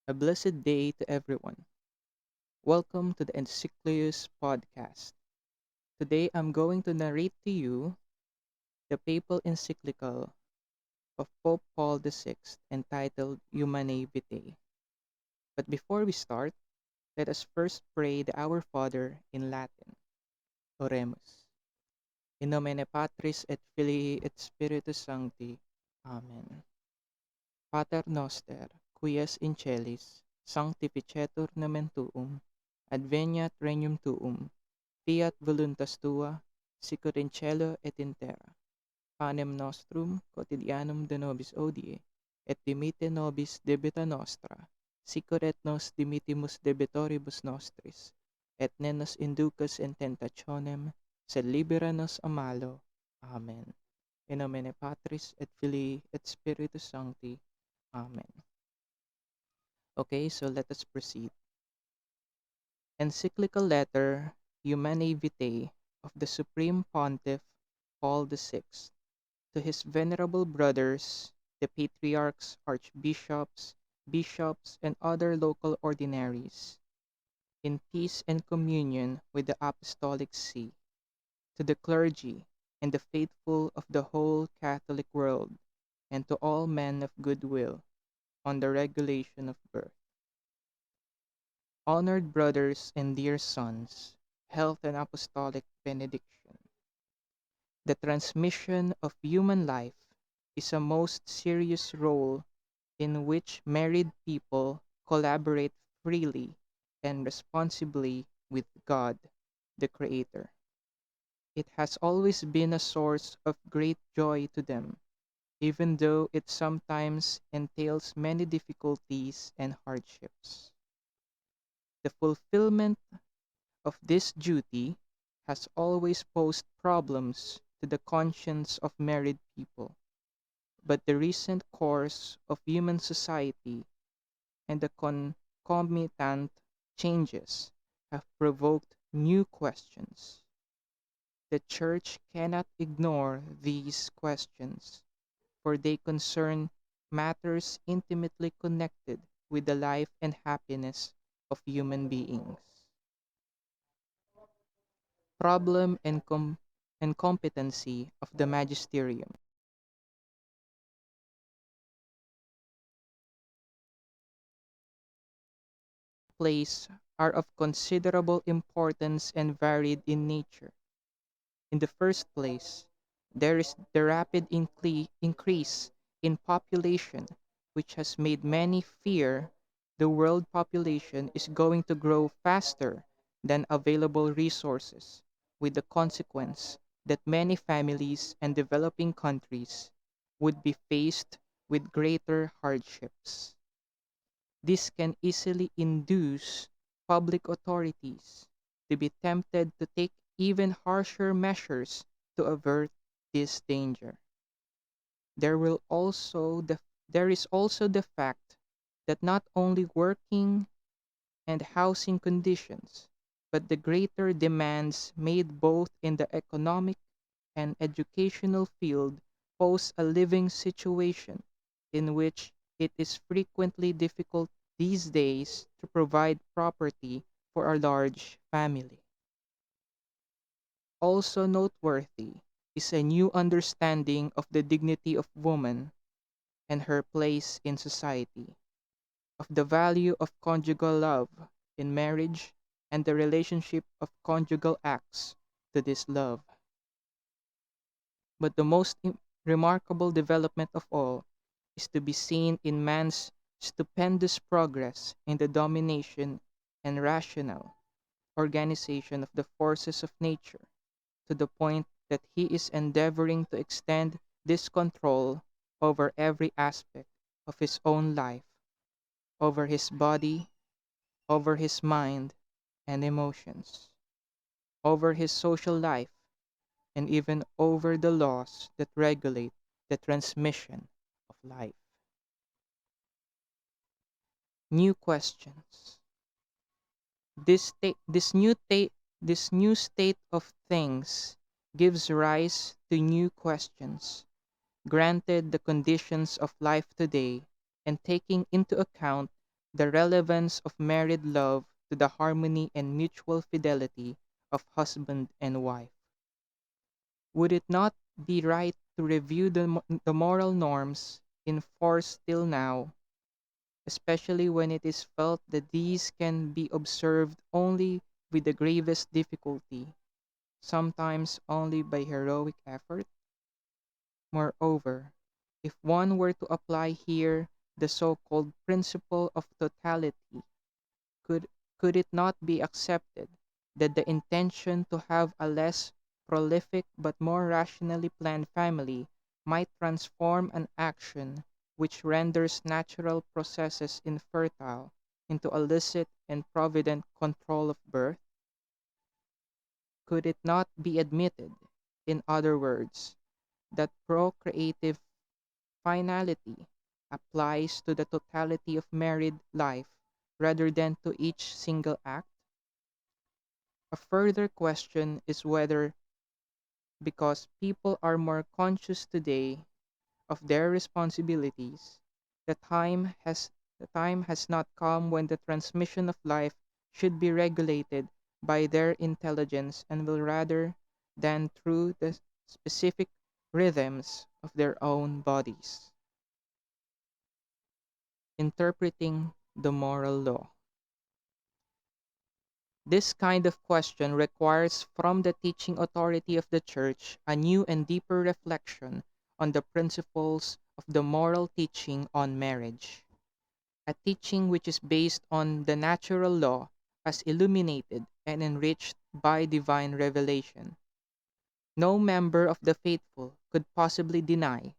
A blessed day to everyone. Welcome to the Encyclical podcast. Today I'm going to narrate to you the papal encyclical of Pope Paul VI entitled Humanae Vitae. But before we start, let us first pray the Our Father in Latin. Oremus. In nomine Patris et Filii et Spiritus Sancti. Amen. Pater noster, qui es in celis, sanctificetur nomen tuum, adveniat regnum tuum, fiat voluntas tua, sicur in cielo et in terra. Panem nostrum quotidianum de nobis odie, et dimitte nobis debita nostra, sicur et nos dimittimus debitoribus nostris, et ne nos inducas in tentationem, sed libera nos a malo. Amen. In nomine Patris et Filii et Spiritus Sancti. Amen. Okay, so let us proceed. Encyclical letter Humanae Vitae of the Supreme Pontiff Paul VI to his venerable brothers, the patriarchs, archbishops, bishops, and other local ordinaries, in peace and communion with the Apostolic See, to the clergy and the faithful of the whole Catholic world, and to all men of good will, on the regulation of birth. Honored brothers and dear sons, health and apostolic benediction. The transmission of human life is a most serious role in which married people collaborate freely and responsibly with God, the Creator. It has always been a source of great joy to them, even though it sometimes entails many difficulties and hardships. The fulfillment of this duty has always posed problems to the conscience of married people, but the recent course of human society and the concomitant changes have provoked new questions. The Church cannot ignore these questions, for they concern matters intimately connected with the life and happiness of human beings. Problem and competency of the magisterium. Place are of considerable importance and varied in nature. In the first place, there is the rapid increase in population, which has made many fear the world population is going to grow faster than available resources, with the consequence that many families and developing countries would be faced with greater hardships. This can easily induce public authorities to be tempted to take even harsher measures to avert this danger. There will also there is also the fact that not only working and housing conditions, but the greater demands made both in the economic and educational field pose a living situation in which it is frequently difficult these days to provide property for a large family. Also noteworthy is a new understanding of the dignity of woman and her place in society, of the value of conjugal love in marriage and the relationship of conjugal acts to this love. But the most remarkable development of all is to be seen in man's stupendous progress in the domination and rational organization of the forces of nature, to the point that he is endeavoring to extend this control over every aspect of his own life, over his body, over his mind and emotions, over his social life, and even over the laws that regulate the transmission of life. New questions. This new state of things gives rise to new questions. Granted the conditions of life today and taking into account the relevance of married love to the harmony and mutual fidelity of husband and wife. Would it not be right to review the moral norms in force till now, especially when it is felt that these can be observed only with the gravest difficulty, sometimes only by heroic effort? Moreover, if one were to apply here the so-called principle of totality, could, could it not be accepted that the intention to have a less prolific but more rationally planned family might transform an action which renders natural processes infertile into a licit and provident control of birth? Could it not be admitted, in other words, that procreative finality applies to the totality of married life rather than to each single act? A further question is whether, because people are more conscious today of their responsibilities, the time has not come when the transmission of life should be regulated by their intelligence and will rather than through the specific rhythms of their own bodies. Interpreting the moral law. This kind of question requires from the teaching authority of the Church a new and deeper reflection on the principles of the moral teaching on marriage, a teaching which is based on the natural law as illuminated and enriched by divine revelation. No member of the faithful could possibly deny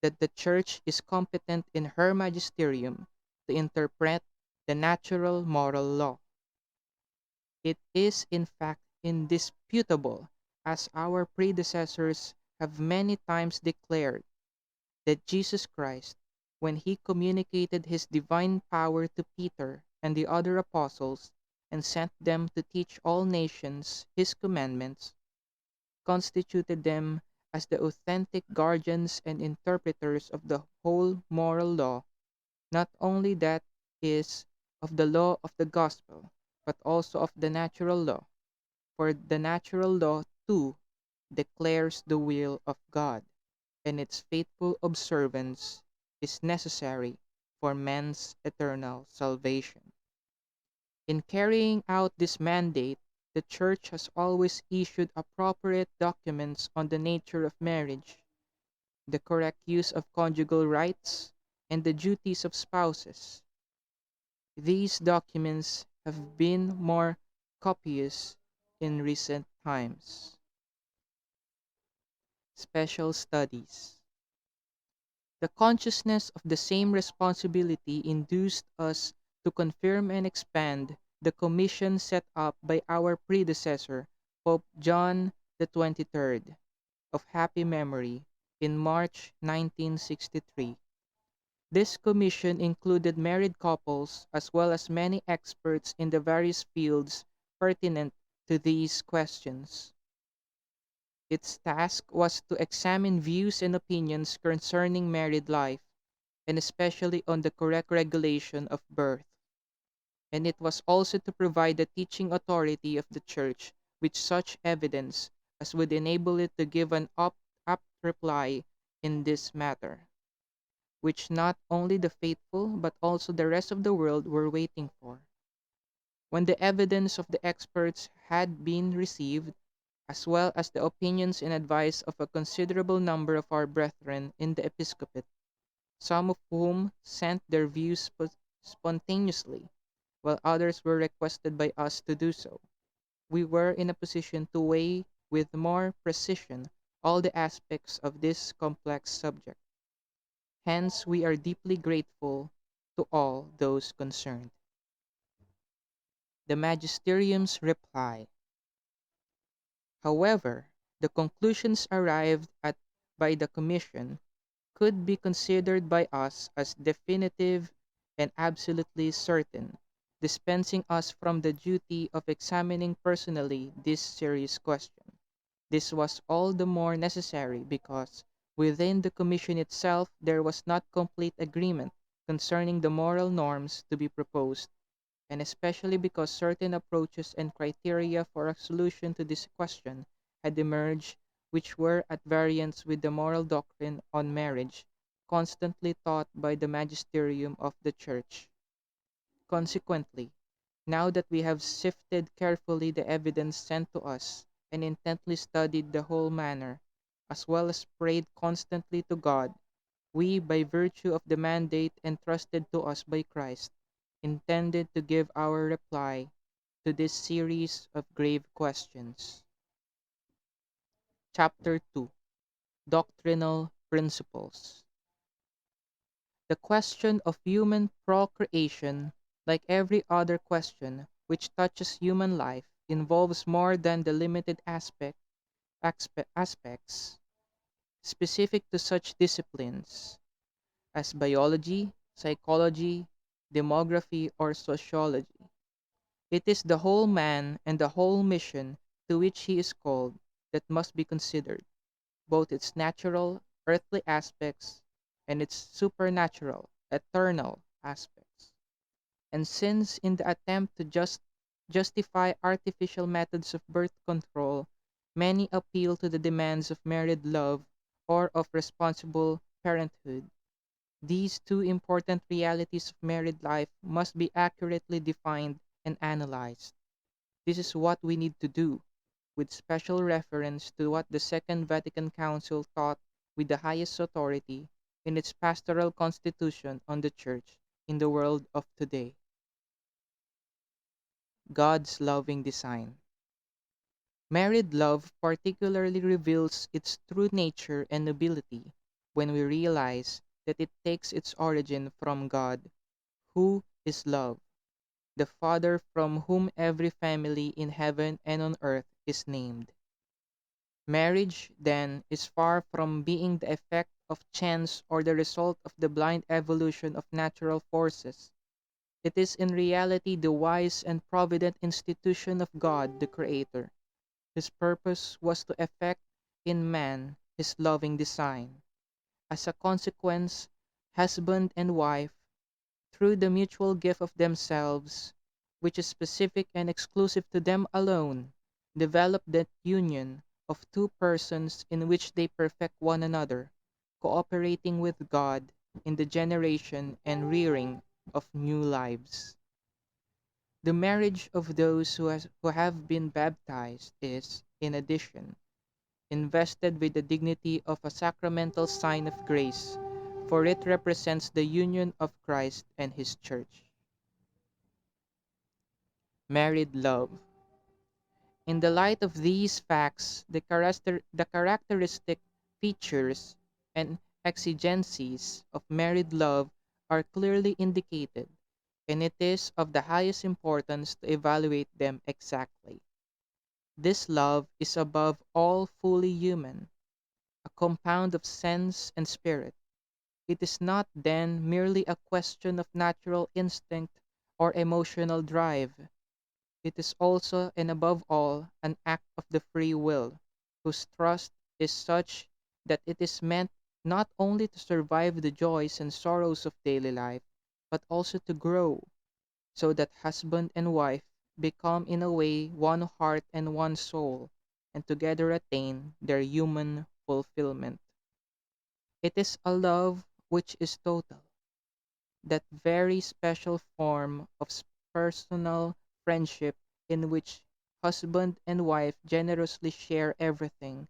that the Church is competent in her magisterium to interpret the natural moral law. It is in fact indisputable, as our predecessors have many times declared, that Jesus Christ, when he communicated his divine power to Peter and the other apostles, and sent them to teach all nations his commandments, constituted them as the authentic guardians and interpreters of the whole moral law, not only that is of the law of the gospel, but also of the natural law. For the natural law, too, declares the will of God, and its faithful observance is necessary for man's eternal salvation. In carrying out this mandate, the Church has always issued appropriate documents on the nature of marriage, the correct use of conjugal rights, and the duties of spouses. These documents have been more copious in recent times. Special studies. The consciousness of the same responsibility induced us to confirm and expand the commission set up by our predecessor, Pope John the 23rd, of happy memory, in March 1963. This commission included married couples as well as many experts in the various fields pertinent to these questions. Its task was to examine views and opinions concerning married life, and especially on the correct regulation of birth. And it was also to provide the teaching authority of the Church with such evidence as would enable it to give an apt reply in this matter, which not only the faithful but also the rest of the world were waiting for. When the evidence of the experts had been received, as well as the opinions and advice of a considerable number of our brethren in the episcopate, some of whom sent their views spontaneously, while others were requested by us to do so, we were in a position to weigh with more precision all the aspects of this complex subject. Hence, we are deeply grateful to all those concerned. The Magisterium's reply. However, the conclusions arrived at by the Commission could be considered by us as definitive and absolutely certain, dispensing us from the duty of examining personally this serious question. This was all the more necessary because within the Commission itself there was not complete agreement concerning the moral norms to be proposed, and especially because certain approaches and criteria for a solution to this question had emerged which were at variance with the moral doctrine on marriage constantly taught by the magisterium of the Church. Consequently, now that we have sifted carefully the evidence sent to us, and intently studied the whole matter, as well as prayed constantly to God, we, by virtue of the mandate entrusted to us by Christ, intended to give our reply to this series of grave questions. Chapter 2: Doctrinal Principles. The question of human procreation, like every other question which touches human life, involves more than the limited aspects specific to such disciplines as biology, psychology, demography, or sociology. It is the whole man and the whole mission to which he is called that must be considered, both its natural, earthly aspects and its supernatural, eternal aspects. And since in the attempt to justify artificial methods of birth control, many appeal to the demands of married love or of responsible parenthood, these two important realities of married life must be accurately defined and analyzed. This is what we need to do, with special reference to what the Second Vatican Council taught with the highest authority in its pastoral constitution on the Church in the world of today. God's loving design. Married love particularly reveals its true nature and nobility when we realize that it takes its origin from God, who is love, the Father from whom every family in heaven and on earth is named. Marriage, then, is far from being the effect of chance or the result of the blind evolution of natural forces. It is in reality the wise and provident institution of God the Creator. His purpose was to effect in man his loving design. As a consequence, husband and wife, through the mutual gift of themselves, which is specific and exclusive to them alone, develop that union of two persons in which they perfect one another, cooperating with God in the generation and rearing of new lives. The marriage of those who have been baptized is, in addition, invested with the dignity of a sacramental sign of grace, for it represents the union of Christ and his church. Married love. In the light of these facts, the characteristic features and exigencies of married love are clearly indicated, and it is of the highest importance to evaluate them exactly. This love is above all fully human, a compound of sense and spirit. It is not, then, merely a question of natural instinct or emotional drive. It is also and above all an act of the free will, whose trust is such that it is meant not only to survive the joys and sorrows of daily life, but also to grow, so that husband and wife become in a way one heart and one soul, and together attain their human fulfillment. It is a love which is total, that very special form of personal friendship in which husband and wife generously share everything,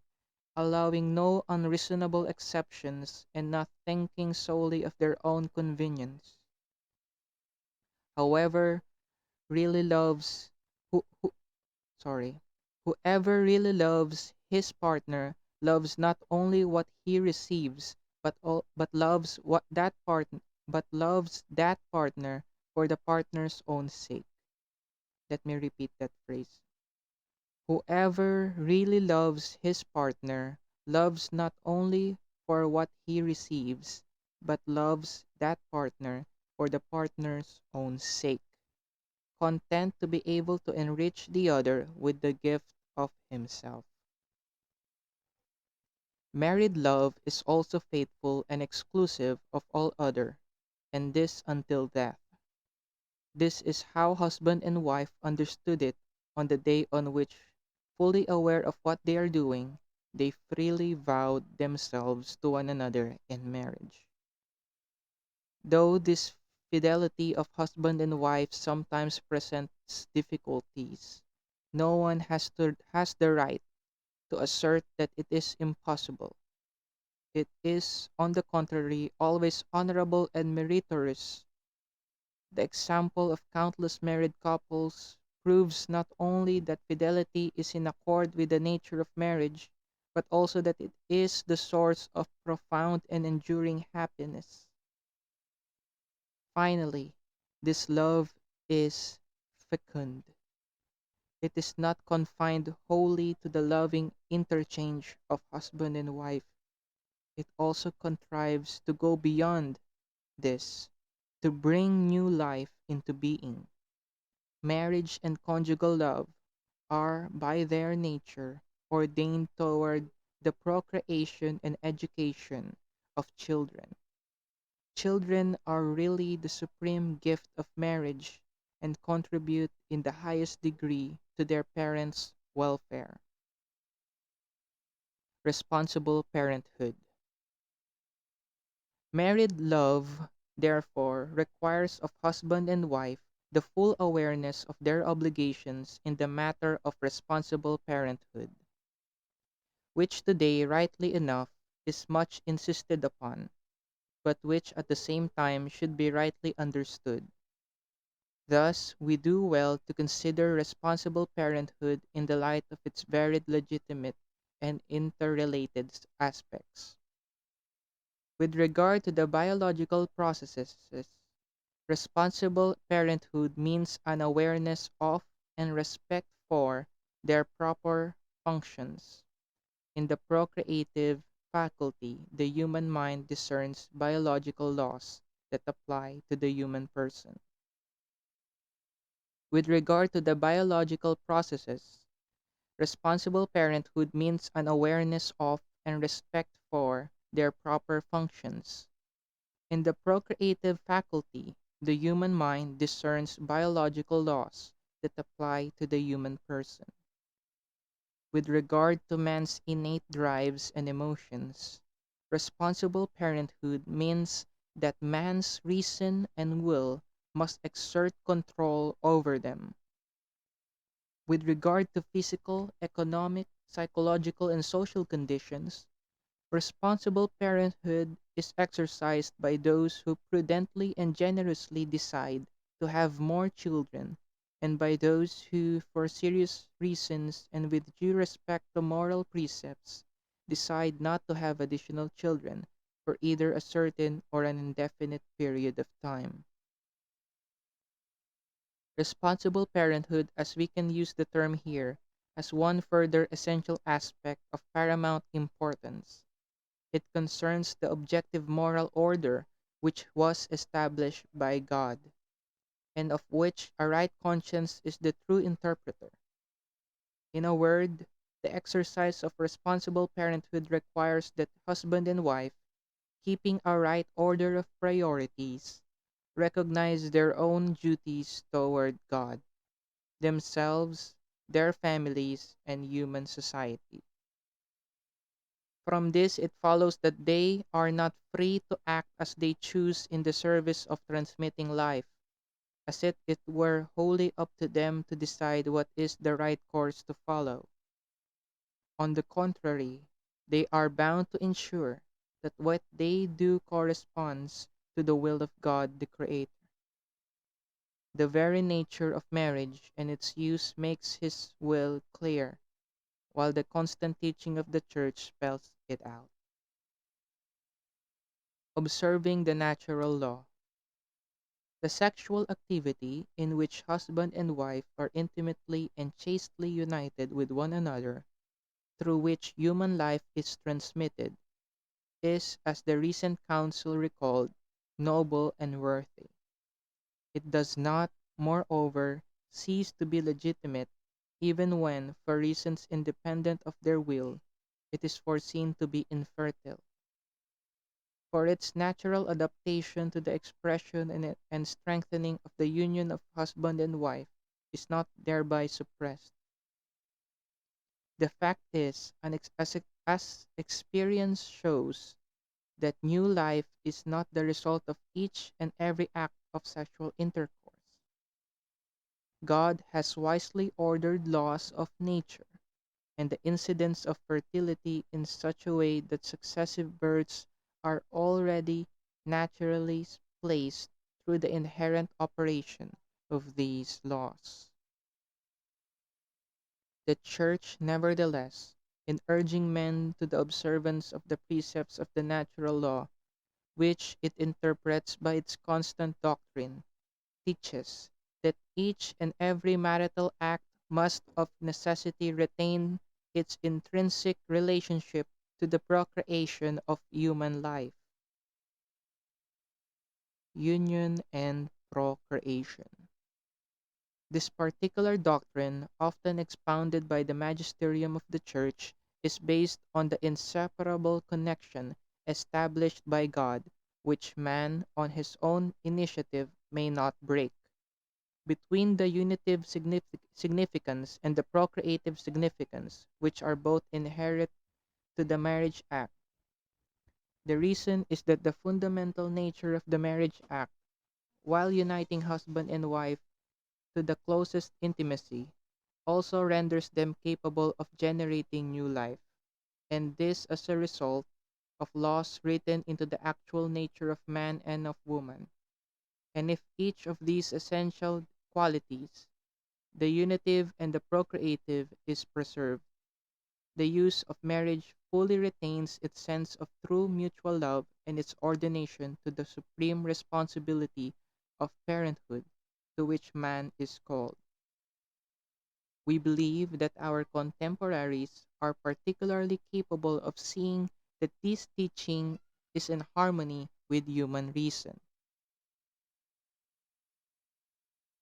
allowing no unreasonable exceptions and not thinking solely of their own convenience. However, really loves who sorry, whoever really loves his partner loves not only what he receives, but loves that partner for the partner's own sake. Let me repeat that phrase. Whoever really loves his partner loves not only for what he receives, but loves that partner for the partner's own sake, content to be able to enrich the other with the gift of himself. Married love is also faithful and exclusive of all other. and this until death. This is how husband and wife understood it on the day on which, fully aware of what they are doing, they freely vowed themselves to one another in marriage. Though this fidelity of husband and wife sometimes presents difficulties, no one has the right to assert that it is impossible. It is, on the contrary, always honorable and meritorious. The example of countless married couples proves not only that fidelity is in accord with the nature of marriage, but also that it is the source of profound and enduring happiness. Finally, this love is fecund. It is not confined wholly to the loving interchange of husband and wife. It also contrives to go beyond this, to bring new life into being. Marriage and conjugal love are, by their nature, ordained toward the procreation and education of children. Children are really the supreme gift of marriage and contribute in the highest degree to their parents' welfare. Responsible parenthood. Married love, therefore, requires of husband and wife the full awareness of their obligations in the matter of responsible parenthood, which today, rightly enough, is much insisted upon, but which at the same time should be rightly understood. Thus, we do well to consider responsible parenthood in the light of its varied legitimate and interrelated aspects. With regard to the biological processes, responsible parenthood means an awareness of and respect for their proper functions. In the procreative faculty, the human mind discerns biological laws that apply to the human person. With regard to the biological processes, responsible parenthood means an awareness of and respect for their proper functions. In the procreative faculty, the human mind discerns biological laws that apply to the human person. With regard to man's innate drives and emotions, responsible parenthood means that man's reason and will must exert control over them. With regard to physical, economic, psychological, and social conditions, responsible parenthood is exercised by those who prudently and generously decide to have more children, and by those who, for serious reasons and with due respect to moral precepts, decide not to have additional children for either a certain or an indefinite period of time. Responsible parenthood, as we can use the term here, has one further essential aspect of paramount importance. It concerns the objective moral order which was established by God, and of which a right conscience is the true interpreter. In a word, the exercise of responsible parenthood requires that husband and wife, keeping a right order of priorities, recognize their own duties toward God, themselves, their families, and human society. From this it follows that they are not free to act as they choose in the service of transmitting life, as if it were wholly up to them to decide what is the right course to follow. On the contrary, they are bound to ensure that what they do corresponds to the will of God the Creator. The very nature of marriage and its use makes His will clear, while the constant teaching of the Church spells it out. Observing the natural law. The sexual activity in which husband and wife are intimately and chastely united with one another, through which human life is transmitted, is, as the recent council recalled, noble and worthy. It does not, moreover, cease to be legitimate even when, for reasons independent of their will, it is foreseen to be infertile. for its natural adaptation to the expression and strengthening of the union of husband and wife is not thereby suppressed. The fact is, as experience shows, that new life is not the result of each and every act of sexual intercourse. God has wisely ordered laws of nature and the incidence of fertility in such a way that successive births are already naturally placed through the inherent operation of these laws. The Church, nevertheless, in urging men to the observance of the precepts of the natural law, which it interprets by its constant doctrine, teaches that each and every marital act must of necessity retain its intrinsic relationship to the procreation of human life, union and procreation. This particular doctrine, often expounded by the magisterium of the Church, is based on the inseparable connection established by God, which man, on his own initiative, may not break, between the unitive significance and the procreative significance, which are both inherent to the marriage act. The reason is that the fundamental nature of the marriage act, while uniting husband and wife to the closest intimacy, also renders them capable of generating new life, and this as a result of laws written into the actual nature of man and of woman. And if each of these essential qualities, the unitive and the procreative, is preserved, the use of marriage fully retains its sense of true mutual love and its ordination to the supreme responsibility of parenthood to which man is called. We believe that our contemporaries are particularly capable of seeing that this teaching is in harmony with human reason.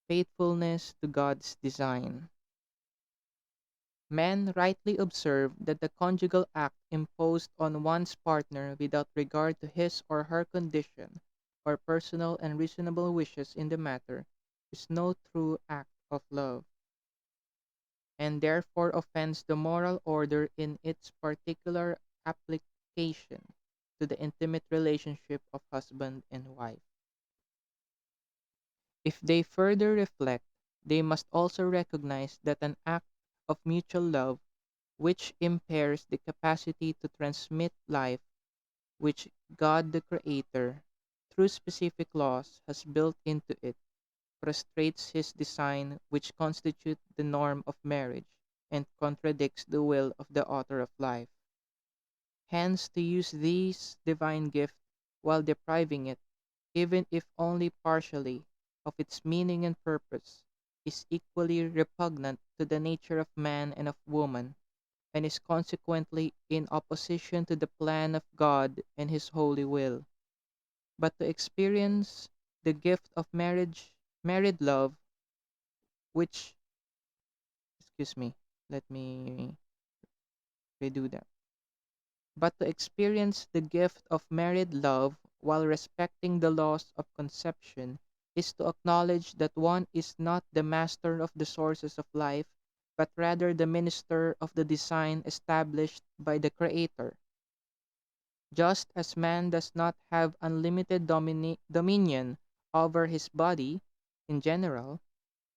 Faithfulness to God's design. Men rightly observe that the conjugal act imposed on one's partner without regard to his or her condition or personal and reasonable wishes in the matter is no true act of love, and therefore offends the moral order in its particular application to the intimate relationship of husband and wife. If they further reflect, they must also recognize that an act of mutual love which impairs the capacity to transmit life which God the Creator, through specific laws, has built into it, frustrates his design which constitutes the norm of marriage, and contradicts the will of the author of life. Hence, to use this divine gift while depriving it, even if only partially, of its meaning and purpose, is equally repugnant to the nature of man and of woman, and is consequently in opposition to the plan of God and his holy will. But to experience the gift of married love, which, excuse me, let me redo that. But to experience the gift of married love while respecting the laws of conception is to acknowledge that one is not the master of the sources of life, but rather the minister of the design established by the Creator. Just as man does not have unlimited dominion over his body in general,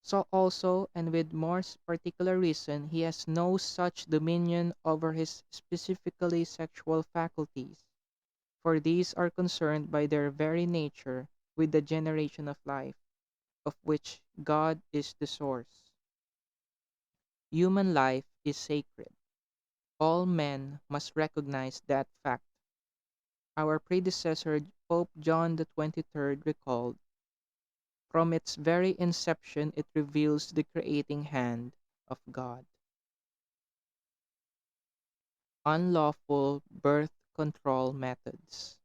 so also, and with more particular reason, he has no such dominion over his specifically sexual faculties, for these are concerned by their very nature with the generation of life, of which God is the source. Human life is sacred. All men must recognize that fact. Our predecessor, Pope John the 23rd, recalled, from its very inception it reveals the creating hand of God. Unlawful birth control methods.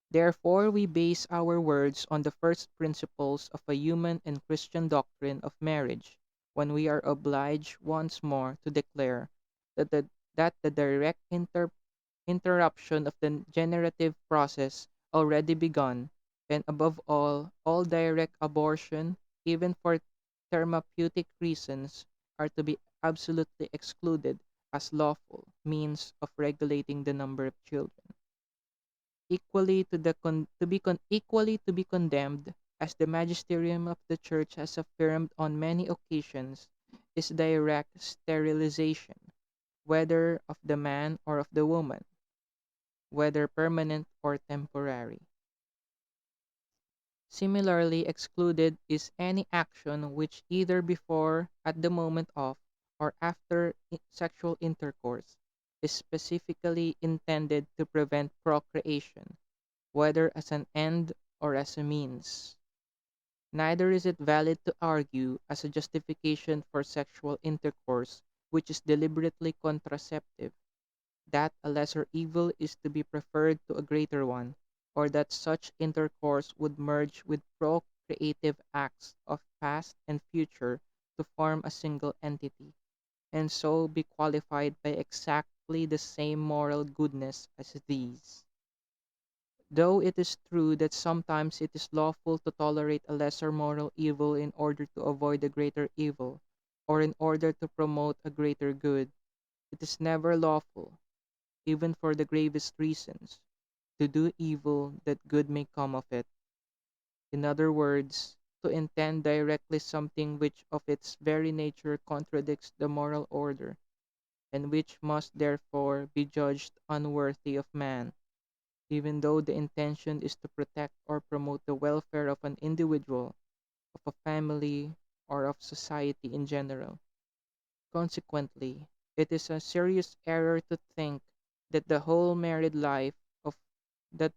Therefore, we base our words on the first principles of a human and Christian doctrine of marriage when we are obliged once more to declare that the direct interruption of the generative process already begun, and above all direct abortion, even for therapeutic reasons, are to be absolutely excluded as lawful means of regulating the number of children. Equally to be condemned, as the magisterium of the Church has affirmed on many occasions, is direct sterilization, whether of the man or of the woman, whether permanent or temporary. Similarly excluded is any action which either before, at the moment of, or after sexual intercourse is specifically intended to prevent procreation, whether as an end or as a means. Neither is it valid to argue as a justification for sexual intercourse which is deliberately contraceptive, that a lesser evil is to be preferred to a greater one, or that such intercourse would merge with procreative acts of past and future to form a single entity, and so be qualified by exactly the same moral goodness as these. Though it is true that sometimes it is lawful to tolerate a lesser moral evil in order to avoid a greater evil, or in order to promote a greater good, it is never lawful, even for the gravest reasons, to do evil that good may come of it. In other words, to intend directly something which of its very nature contradicts the moral order, and which must therefore be judged unworthy of man, even though the intention is to protect or promote the welfare of an individual, of a family, or of society in general. Consequently, it is a serious error to think that the whole married life of that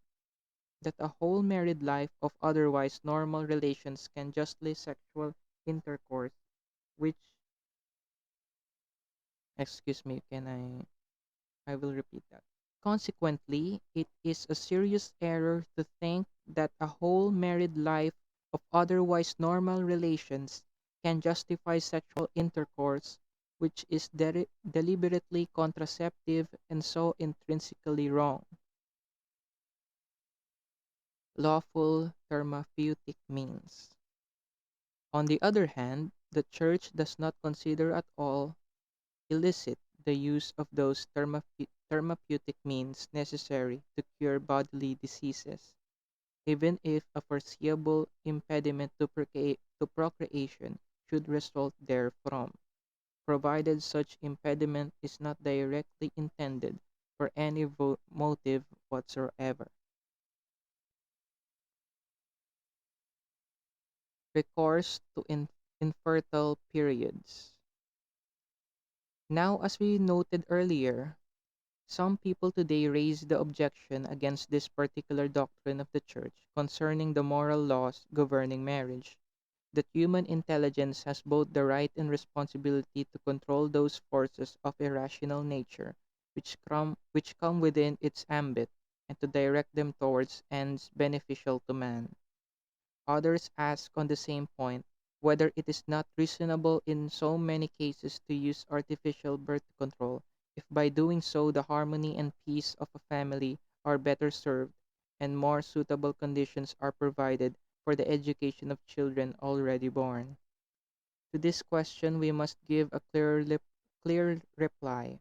that a whole married life of otherwise normal relations can justly sexual intercourse, which excuse me, can I will repeat that. Consequently, it is a serious error to think that a whole married life of otherwise normal relations can justify sexual intercourse, which is deliberately contraceptive and so intrinsically wrong. Lawful therapeutic means. On the other hand, the Church does not consider at all illicit the use of those therapeutic means necessary to cure bodily diseases, even if a foreseeable impediment to procreation should result therefrom, provided such impediment is not directly intended for any motive whatsoever. Recourse to infertile periods. Now, as we noted earlier, some people today raise the objection against this particular doctrine of the Church concerning the moral laws governing marriage, that human intelligence has both the right and responsibility to control those forces of irrational nature which come within its ambit, and to direct them towards ends beneficial to man. Others ask on the same point whether it is not reasonable in so many cases to use artificial birth control, if by doing so the harmony and peace of a family are better served, and more suitable conditions are provided for the education of children already born. To this question we must give a clear reply.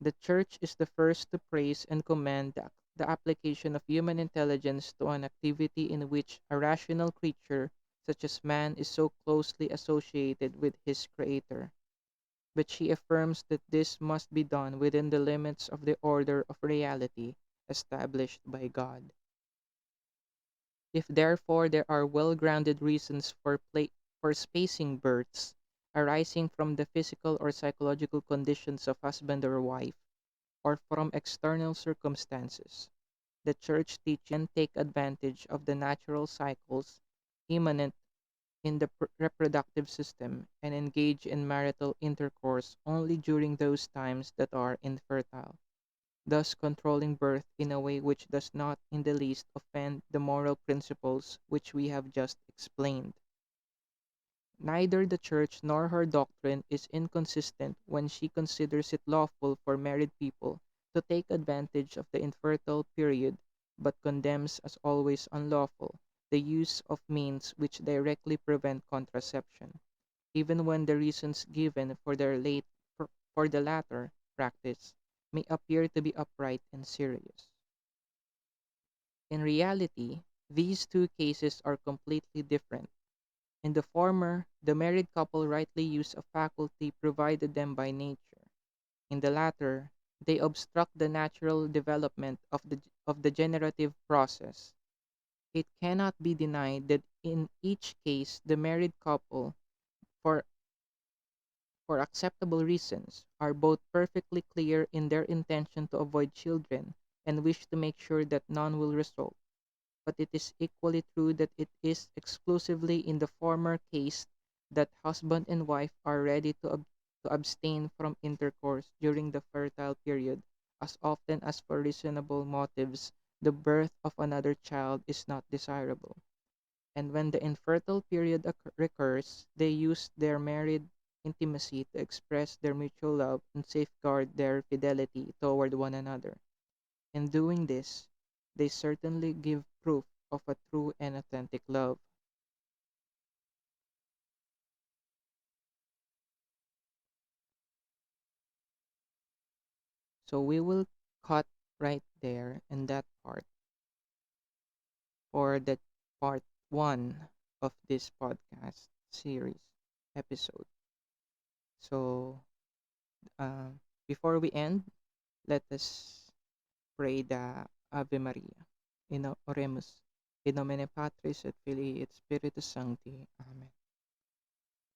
The Church is the first to praise and commend the application of human intelligence to an activity in which a rational creature such as man is so closely associated with his Creator. But she affirms that this must be done within the limits of the order of reality established by God. If therefore there are well-grounded reasons for spacing births, arising from the physical or psychological conditions of husband or wife, or from external circumstances, the Church teaches take advantage of the natural cycles immanent in the reproductive system and engage in marital intercourse only during those times that are infertile, thus controlling birth in a way which does not in the least offend the moral principles which we have just explained. Neither the Church nor her doctrine is inconsistent when she considers it lawful for married people to take advantage of the infertile period, but condemns as always unlawful the use of means which directly prevent contraception, even when the reasons given for for the latter practice may appear to be upright and serious. In reality, these two cases are completely different. In the former, the married couple rightly use a faculty provided them by nature. In the latter, they obstruct the natural development of the generative process. It cannot be denied that in each case, the married couple, for, for acceptable reasons, are both perfectly clear in their intention to avoid children and wish to make sure that none will result. But it is equally true that it is exclusively in the former case that husband and wife are ready to abstain from intercourse during the fertile period, as often as for reasonable motives the birth of another child is not desirable. And when the infertile period recurs, they use their married intimacy to express their mutual love and safeguard their fidelity toward one another. In doing this, they certainly give proof of a true and authentic love. So we will cut right there in that part for the part one of this podcast series episode. So uh, before we end, let us pray the Ave Maria. Oremus. In nomine Patris et Filii et Spiritus Sancti. Amen.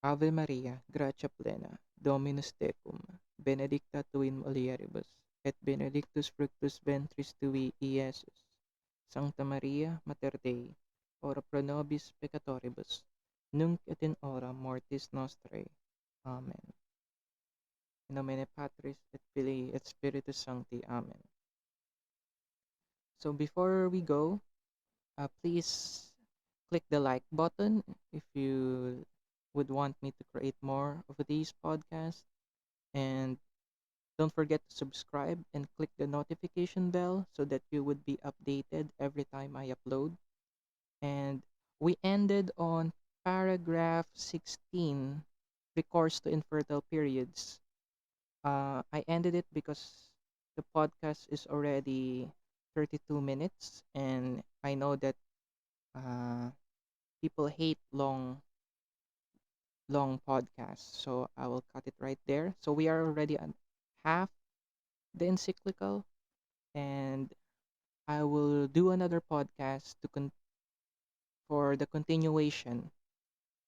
Ave Maria, gratia plena, Dominus tecum, benedicta tu in mulieribus, et benedictus fructus ventris tui, Iesus. Sancta Maria, Mater Dei, ora pro nobis peccatoribus, nunc et in hora mortis nostrae. Amen. In nomine Patris et Filii et Spiritus Sancti. Amen. So before we go, please click the like button if you would want me to create more of these podcasts. And don't forget to subscribe and click the notification bell so that you would be updated every time I upload. And we ended on paragraph 16, recourse to infertile periods. I ended it because the podcast is already 32 minutes, and I know that uh, people hate long podcasts, so I will cut it right there. So we are already at half the encyclical, and I will do another podcast for the continuation.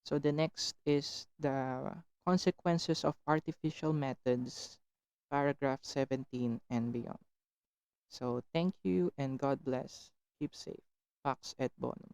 So the next is the consequences of artificial methods, paragraph 17 and beyond. So thank you and God bless. Keep safe. Pax et bonum.